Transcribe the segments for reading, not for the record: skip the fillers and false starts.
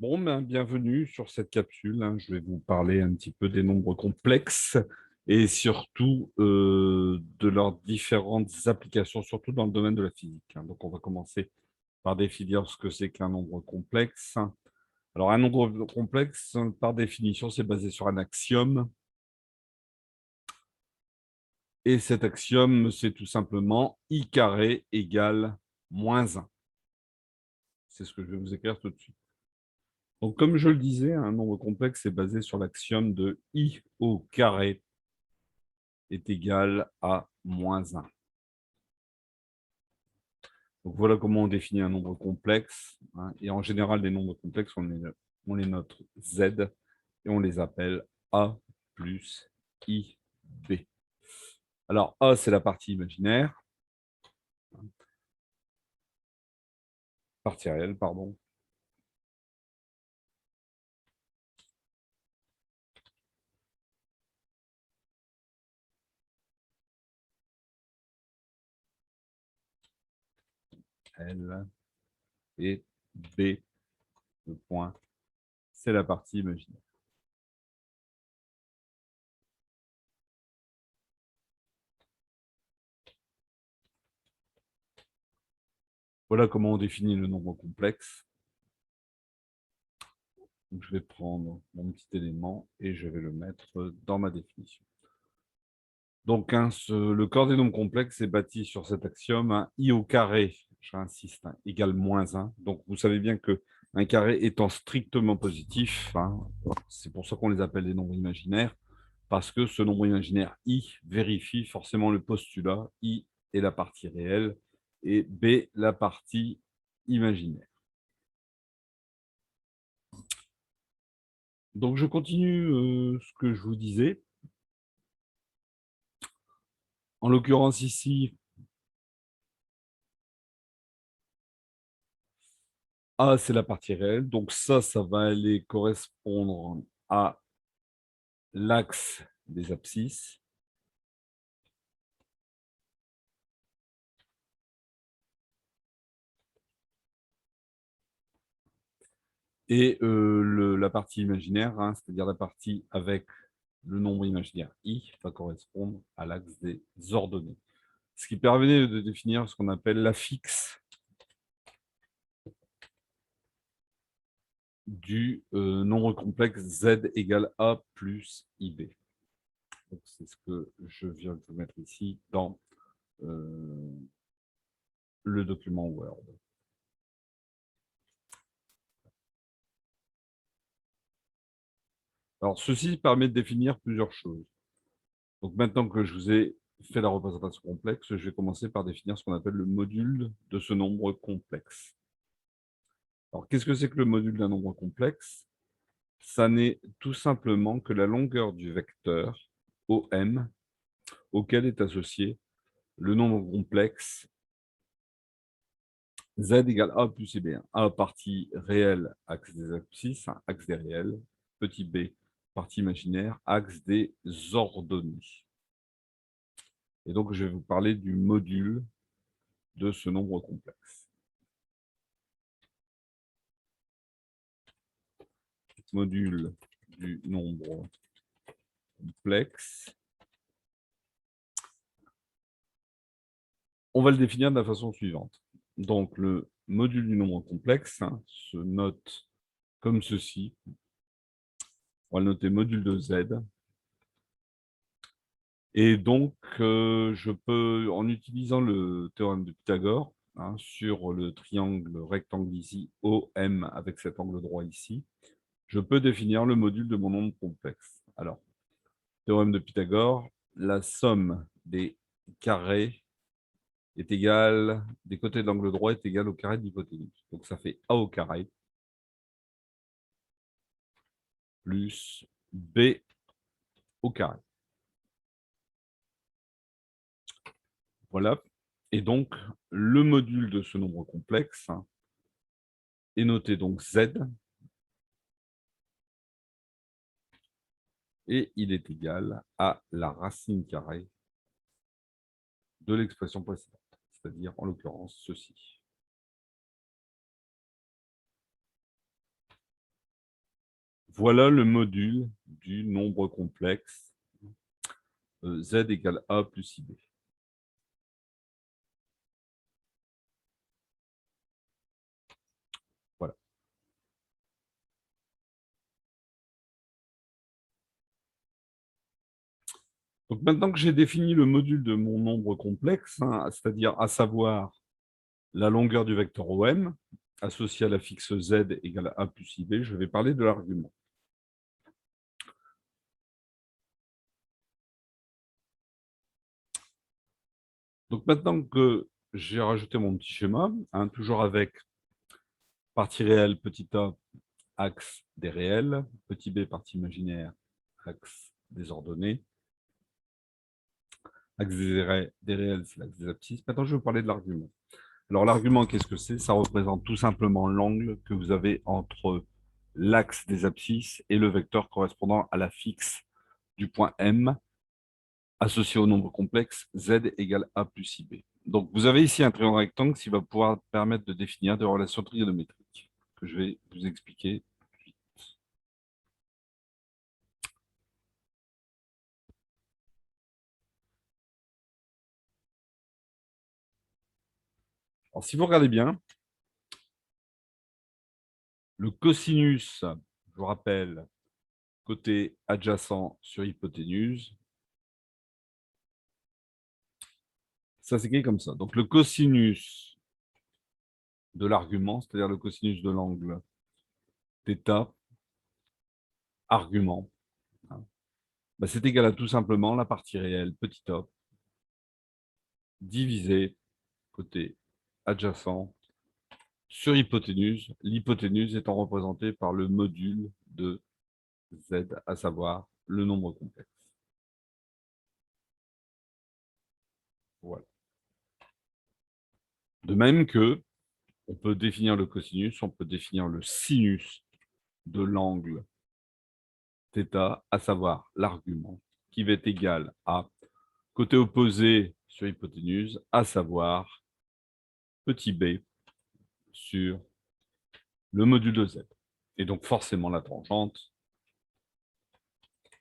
Bon, ben, bienvenue sur cette capsule, hein. Je vais vous parler un petit peu des nombres complexes et surtout de leurs différentes applications, surtout dans le domaine de la physique, hein. Donc, on va commencer par définir ce que c'est qu'un nombre complexe. Alors, un nombre complexe, par définition, c'est basé sur un axiome. Et cet axiome, c'est tout simplement i carré égale moins 1. C'est ce que je vais vous écrire tout de suite. Donc, comme je le disais, un nombre complexe est basé sur l'axiome de i au carré est égal à moins 1. Donc, voilà comment on définit un nombre complexe, hein. Et en général, les nombres complexes, on les note z et on les appelle a plus ib. Alors, a, c'est la partie imaginaire, partie réelle, pardon. L et b, le point, c'est la partie imaginaire. Voilà comment on définit le nombre complexe. Donc, je vais prendre mon petit élément et je vais le mettre dans ma définition. Donc, le corps des nombres complexes est bâti sur cet axiome, i au carré, j'insiste, égale moins 1. Donc, vous savez bien qu'un carré étant strictement positif, c'est pour ça qu'on les appelle des nombres imaginaires, parce que ce nombre imaginaire i vérifie forcément le postulat, i est la partie réelle et b la partie imaginaire. Donc, je continue ce que je vous disais. En l'occurrence ici, A, c'est la partie réelle. Donc ça va aller correspondre à l'axe des abscisses. Et la partie imaginaire, hein, c'est-à-dire la partie avec le nombre imaginaire i, va correspondre à l'axe des ordonnées. Ce qui permet de définir ce qu'on appelle l'affixe du nombre complexe z égale a plus ib. C'est ce que je viens de vous mettre ici dans le document Word. Alors, ceci permet de définir plusieurs choses. Donc, maintenant que je vous ai fait la représentation complexe, je vais commencer par définir ce qu'on appelle le module de ce nombre complexe. Alors, qu'est-ce que c'est que le module d'un nombre complexe? Ça n'est tout simplement que la longueur du vecteur OM auquel est associé le nombre complexe z égale a plus ib1. A, partie réelle, axe des abscisses, axe des réels. Petit b, partie imaginaire, axe des ordonnées. Et donc, je vais vous parler du module de ce nombre complexe. Module du nombre complexe. On va le définir de la façon suivante. Donc, le module du nombre complexe se note comme ceci. On va le noter module de z. Et donc, je peux, en utilisant le théorème de Pythagore, sur le triangle rectangle ici, OM, avec cet angle droit ici, je peux définir le module de mon nombre complexe. Alors, théorème de Pythagore, la somme des carrés est égale, des côtés de l'angle droit est égale au carré de l'hypoténuse. Donc, ça fait A au carré plus B au carré. Voilà. Et donc, le module de ce nombre complexe est noté donc Z, et il est égal à la racine carrée de l'expression précédente, c'est-à-dire en l'occurrence ceci. Voilà le module du nombre complexe z égale a plus ib. Voilà. Donc maintenant que j'ai défini le module de mon nombre complexe, hein, c'est-à-dire à savoir la longueur du vecteur OM associé à la fixe z égale a plus ib, je vais parler de l'argument. Donc maintenant que j'ai rajouté mon petit schéma, hein, toujours avec partie réelle, petit a, axe des réels, petit b, partie imaginaire, axe des ordonnées, axe des réels, c'est l'axe des abscisses. Maintenant, je vais vous parler de l'argument. Alors, l'argument, qu'est-ce que c'est? Ça représente tout simplement l'angle que vous avez entre l'axe des abscisses et le vecteur correspondant à la fixe du point M associé au nombre complexe z égale a plus ib. Donc, vous avez ici un triangle rectangle qui va pouvoir permettre de définir des relations trigonométriques que je vais vous expliquer. Alors, si vous regardez bien, le cosinus, je vous rappelle, côté adjacent sur hypoténuse, ça s'écrit comme ça. Donc, le cosinus de l'argument, c'est-à-dire le cosinus de l'angle θ, argument, hein, bah, c'est égal à tout simplement la partie réelle, petit a, divisé côté adjacent sur hypoténuse, l'hypoténuse étant représentée par le module de z, à savoir le nombre complexe. Voilà. De même que on peut définir le cosinus, on peut définir le sinus de l'angle θ, à savoir l'argument, qui va être égal à côté opposé sur hypoténuse, à savoir petit b sur le module de z. Et donc forcément la tangente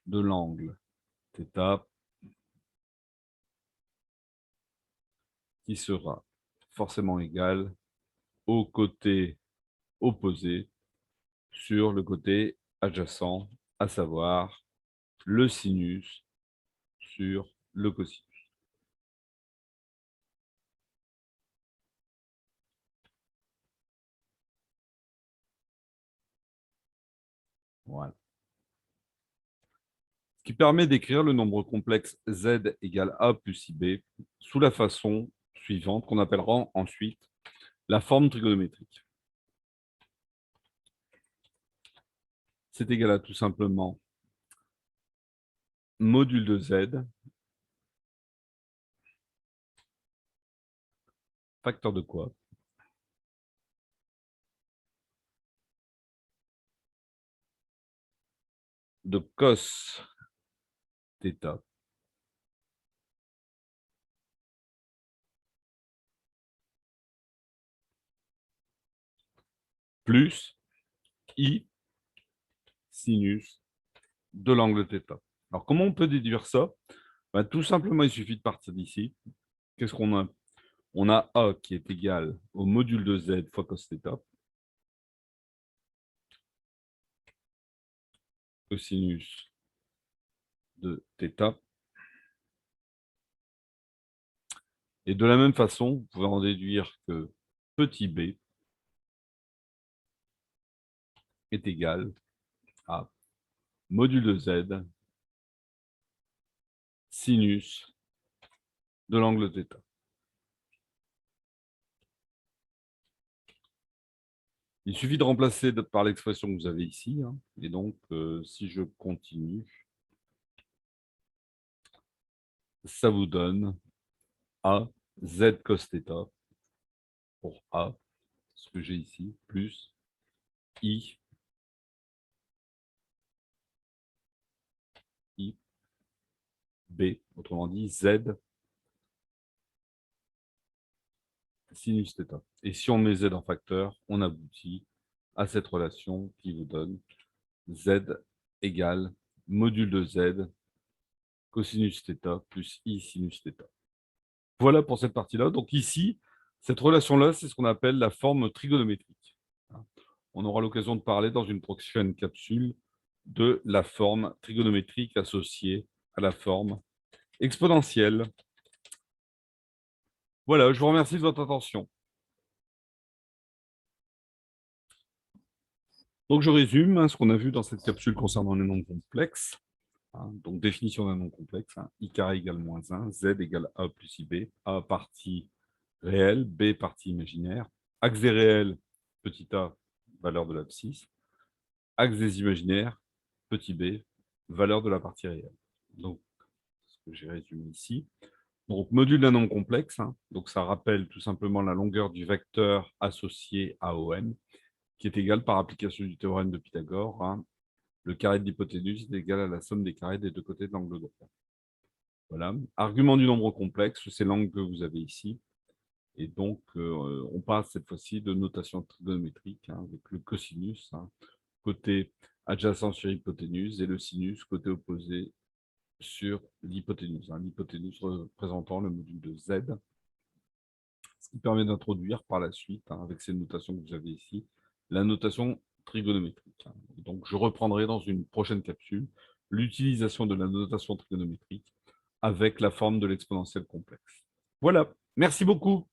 de l'angle θ qui sera forcément égale au côté opposé sur le côté adjacent, à savoir le sinus sur le cosinus. Voilà. Ce qui permet d'écrire le nombre complexe z égale a plus ib sous la façon suivante qu'on appellera ensuite la forme trigonométrique. C'est égal à tout simplement module de z, facteur de quoi? De cos θ plus i sinus de l'angle θ. Alors, comment on peut déduire ça? Ben, tout simplement, il suffit de partir d'ici. Qu'est-ce qu'on a? On a A qui est égal au module de Z fois cos θ, cosinus de θ. Et de la même façon, vous pouvez en déduire que petit b est égal à module de Z sinus de l'angle θ. Il suffit de remplacer par l'expression que vous avez ici. Hein, et donc, si je continue, ça vous donne A Z cos θ pour A, ce que j'ai ici, plus I B, autrement dit Z sinus θ. Et si on met Z en facteur, on aboutit à cette relation qui vous donne z égale module de z cosinus θ plus i sinus θ. Voilà pour cette partie-là. Donc ici, cette relation-là, c'est ce qu'on appelle la forme trigonométrique. On aura l'occasion de parler dans une prochaine capsule de la forme trigonométrique associée à la forme exponentielle. Voilà, je vous remercie de votre attention. Donc je résume ce qu'on a vu dans cette capsule concernant les nombres complexes. Donc définition d'un nombre complexe, i carré égale moins 1, z égale a plus ib, a partie réelle, b partie imaginaire, axe des réels, petit a, valeur de l'abscisse, axe des imaginaires, petit b, valeur de la partie réelle. Donc, ce que j'ai résumé ici. Donc, module d'un nombre complexe, donc ça rappelle tout simplement la longueur du vecteur associé à ON, qui est égal par application du théorème de Pythagore, le carré de l'hypoténuse est égal à la somme des carrés des deux côtés de l'angle droit. Voilà. Argument du nombre complexe, c'est l'angle que vous avez ici. Et donc, on passe cette fois-ci de notation trigonométrique avec le cosinus, côté adjacent sur hypoténuse, et le sinus, côté opposé sur l'hypoténuse. L'hypoténuse représentant le module de z, ce qui permet d'introduire par la suite, avec ces notations que vous avez ici, la notation trigonométrique. Donc, je reprendrai dans une prochaine capsule l'utilisation de la notation trigonométrique avec la forme de l'exponentielle complexe. Voilà, merci beaucoup.